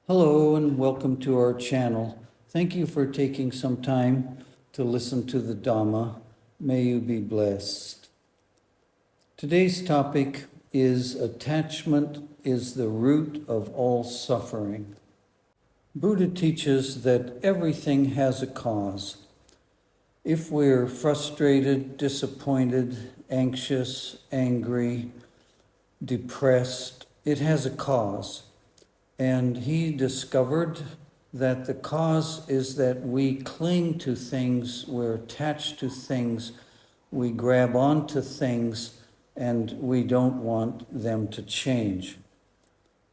Hello and welcome to our channel. Thank you for taking some time to listen to the Dhamma. May you be blessed. Today's topic is attachment is the root of all suffering. Buddha teaches that everything has a cause. If we're frustrated, disappointed, anxious, angry, depressed, it has a cause. And he discovered that the cause is that we cling to things, we're attached to things, we grab onto things, and we don't want them to change.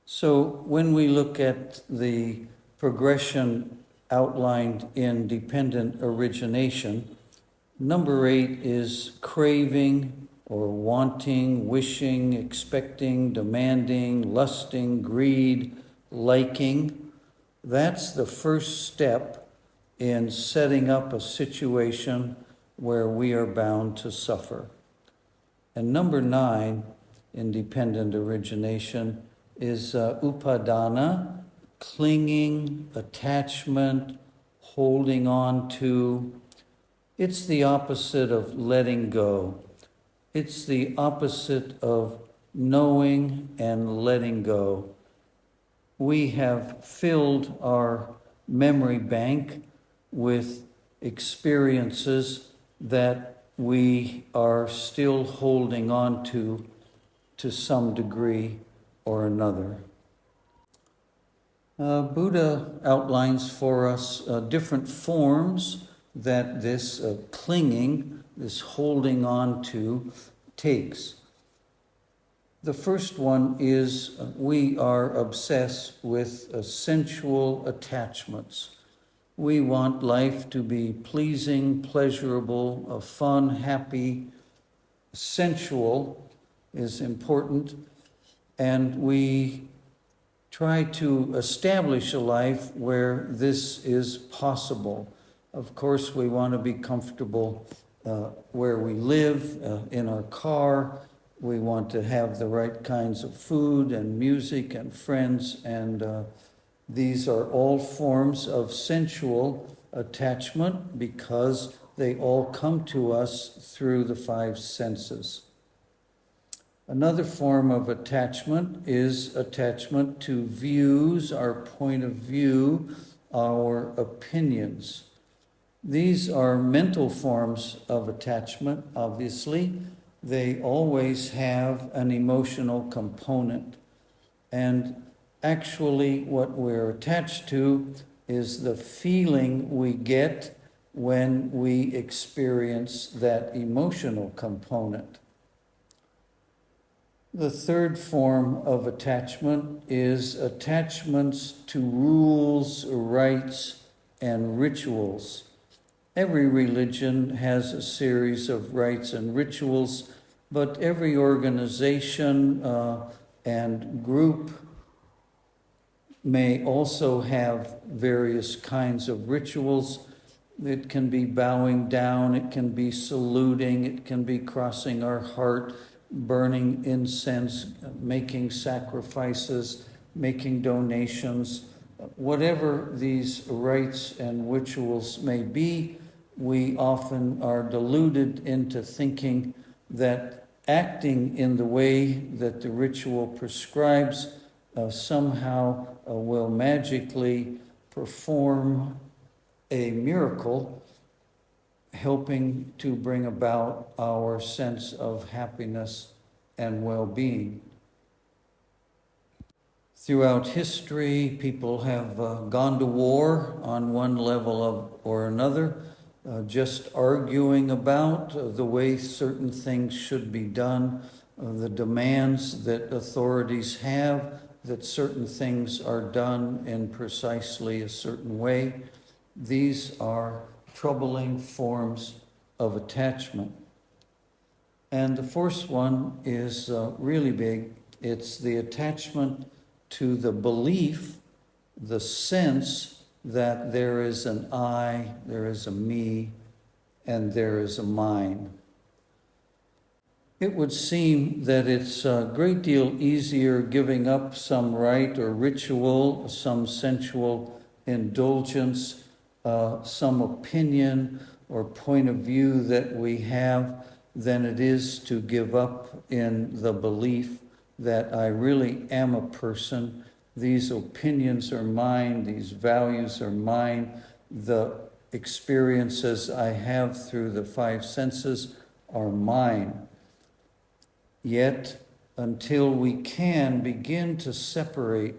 So when we look at the progression outlined in dependent origination, number 8 is craving or wanting, wishing, expecting, demanding, lusting, greed, liking. That's the first step in setting up a situation where we are bound to suffer. And number 9 in dependent origination is upadana, clinging, attachment, holding on to. It's the opposite of letting go. It's the opposite of knowing and letting go. We have filled our memory bank with experiences that we are still holding on to some degree or another. Buddha outlines for us different forms that this clinging, this holding on to, takes. The first one is we are obsessed with sensual attachments. We want life to be pleasing, pleasurable, fun, happy. Sensual is important, and we try to establish a life where this is possible. Of course, we want to be comfortable where we live, in our car. We want to have the right kinds of food and music and friends, and these are all forms of sensual attachment because they all come to us through the 5 senses. Another form of attachment is attachment to views, our point of view, our opinions. These are mental forms of attachment, obviously. They always have an emotional component. And actually, what we're attached to is the feeling we get when we experience that emotional component. The third form of attachment is attachments to rules, rites, and rituals. Every religion has a series of rites and rituals, but every organization and group may also have various kinds of rituals. It can be bowing down, it can be saluting, it can be crossing our heart, burning incense, making sacrifices, making donations. Whatever these rites and rituals may be, we often are deluded into thinking that acting in the way that the ritual prescribes somehow will magically perform a miracle, helping to bring about our sense of happiness and well-being. Throughout history, people have gone to war on one level or another, just arguing about the way certain things should be done, the demands that authorities have that certain things are done in precisely a certain way. These are troubling forms of attachment. And the fourth one is really big. It's the attachment to the belief, the sense that there is an I, there is a me, and there is a mine. it would seem that it's a great deal easier giving up some rite or ritual, some sensual indulgence, some opinion or point of view that we have than it is to give up in the belief that I really am a person. These opinions are mine, these values are mine, the experiences I have through the five senses are mine. Yet, until we can begin to separate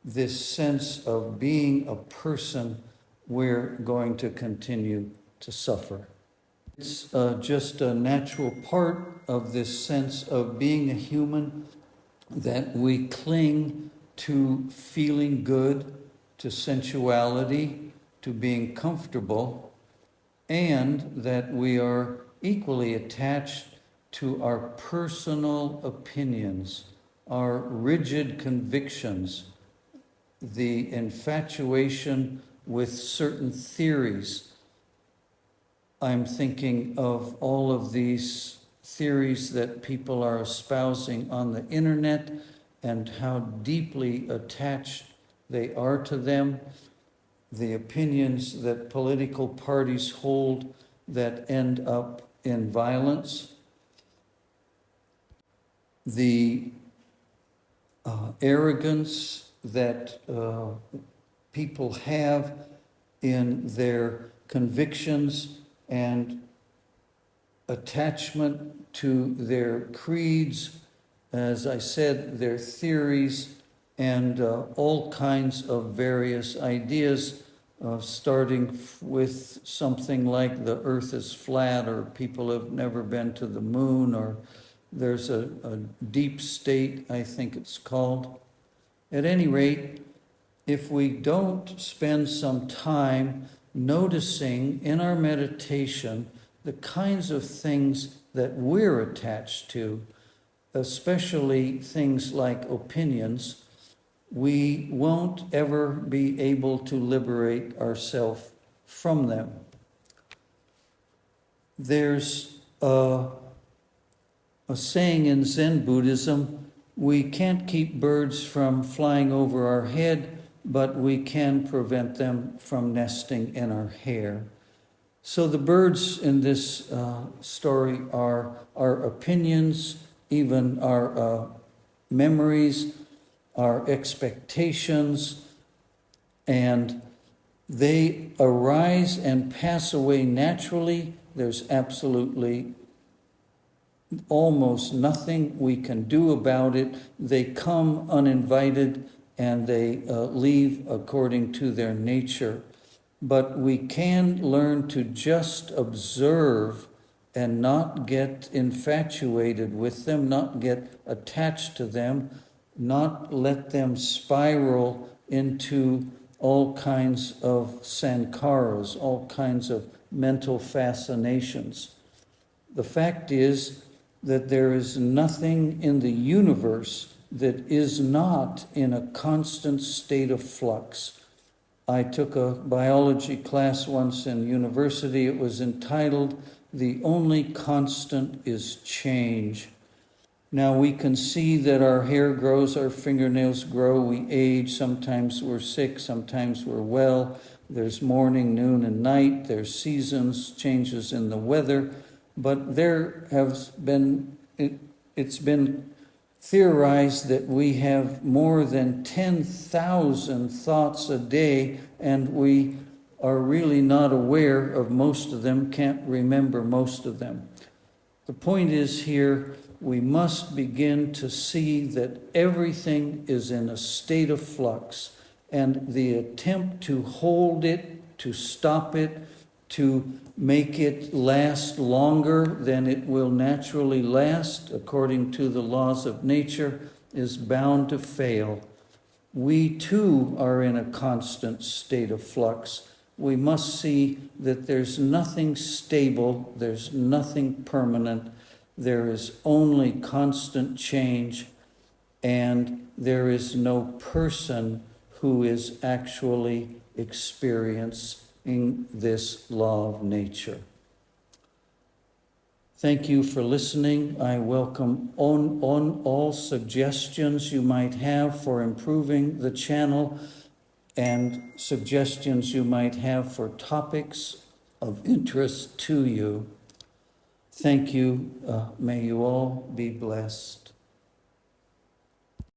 this sense of being a person, we're going to continue to suffer. It's just a natural part of this sense of being a human that we cling to feeling good, to sensuality, to being comfortable, and that we are equally attached to our personal opinions, our rigid convictions, the infatuation with certain theories. I'm thinking of all of these theories that people are espousing on the internet and how deeply attached they are to them, the opinions that political parties hold that end up in violence, the arrogance that people have in their convictions and attachment to their creeds, as I said, their theories, and all kinds of various ideas, starting with something like the earth is flat, or people have never been to the moon, or there's a deep state, I think it's called. At any rate, if we don't spend some time noticing in our meditation the kinds of things that we're attached to, especially things like opinions, we won't ever be able to liberate ourselves from them. There's a saying in Zen Buddhism, we can't keep birds from flying over our head, but we can prevent them from nesting in our hair. So the birds in this story are our opinions, even our memories, our expectations, and they arise and pass away naturally. There's absolutely almost nothing we can do about it. They come uninvited and they leave according to their nature. But we can learn to just observe and not get infatuated with them, not get attached to them, not let them spiral into all kinds of sankharas, all kinds of mental fascinations. The fact is that there is nothing in the universe that is not in a constant state of flux. I took a biology class once in university. It was entitled, "The Only Constant is Change." Now we can see that our hair grows, our fingernails grow, we age, sometimes we're sick, sometimes we're well. There's morning, noon, and night. There's seasons, changes in the weather. But there has been, it's been theorized that we have more than 10,000 thoughts a day, and we are really not aware of most of them, can't remember most of them. The point is here, we must begin to see that everything is in a state of flux, and the attempt to hold it, to stop it, to make it last longer than it will naturally last according to the laws of nature is bound to fail. We too are in a constant state of flux. We must see that there's nothing stable, there's nothing permanent, there is only constant change, and there is no person who is actually experiencing this law of nature. Thank you for listening. I welcome on all suggestions you might have for improving the channel and suggestions you might have for topics of interest to you. Thank you. May you all be blessed.